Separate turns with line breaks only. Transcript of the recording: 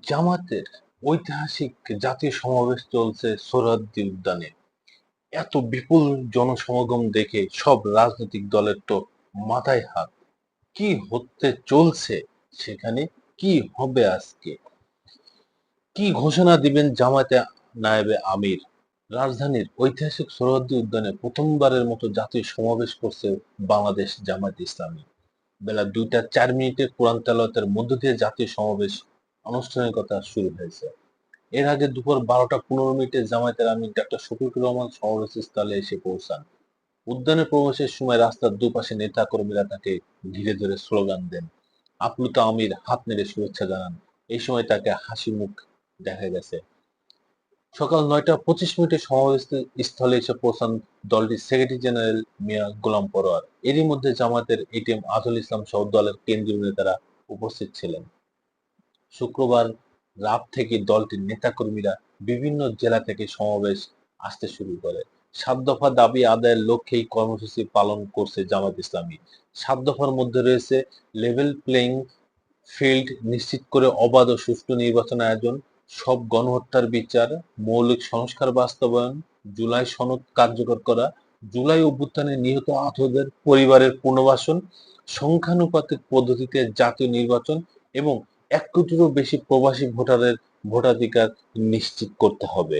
জামাতের ঐতিহাসিক জাতীয় সমাবেশ চলছে সোহরাওয়ার্দী উদ্যানে। এত বিপুল জনসমাগম দেখে সব রাজনৈতিক দলের তো মাথায় হাত। কি হতে চলছে সেখানে? কি হবে আজকে? কি ঘোষণা দিবেন জামায়াতে নায়েবে আমির? রাজধানীর ঐতিহাসিক সোহরাওয়ার্দী উদ্যানে প্রথমবারের মতো জাতীয় সমাবেশ করছে বাংলাদেশ জামায়াতে ইসলামী। বেলা 2টা 4 মিনিটে কোরআন তেলাওয়াতের মধ্য দিয়ে জাতীয় সমাবেশ আনুষ্ঠানিকতা শুরু হয়েছে। এর আগে দুপুর 12টা 15 মিনিটে জামায়াতের আমির ডাক্তার শফিকুর রহমান সমাবেশস্থলে এসে পৌঁছান। উদ্যানে প্রবেশের সময় রাস্তার দুপাশে নেতা-কর্মীরা তাকে ঘিরে ধরে স্লোগান দেন। আপ্লুত আমির হাত নেড়ে শুভেচ্ছা জানান। এই সময় তাকে হাসি মুখ দেখা গেছে। সকাল 9টা 25 মিনিটে সমাবেশ স্থলে এসে পৌঁছান দলটির সেক্রেটারি জেনারেল মিয়া গোলাম পরোয়ার। এরই মধ্যে জামায়াতের এটিএম আজহারুল ইসলাম সহ দলের কেন্দ্রীয় নেতারা উপস্থিত ছিলেন। শুক্রবার রাত থেকে দলটির নেতাকর্মীরা বিভিন্ন জেলা থেকে সমাবেশ আসতে শুরু করে। 7 দফা দাবি আদায়ের লক্ষ্যে এই কর্মসূচি পালন করছে জামায়াত ইসলামী। 7 দফার মধ্যে রয়েছে লেভেল প্লেইং ফিল্ড নিশ্চিত করে অবাধ ও সুষ্ঠু নির্বাচন আয়োজন, সব গণহত্যার বিচার, মৌলিক সংস্কার বাস্তবায়ন, জুলাই সনদ কার্যকর করা, জুলাই অভ্যুত্থানে নিহত আহতদের পরিবারের পুনর্বাসন, সংখ্যানুপাতিক পদ্ধতিতে জাতীয় নির্বাচন এবং 1 কোটিরও বেশি প্রবাসী ভোটারের ভোটাধিকার নিশ্চিত করতে হবে।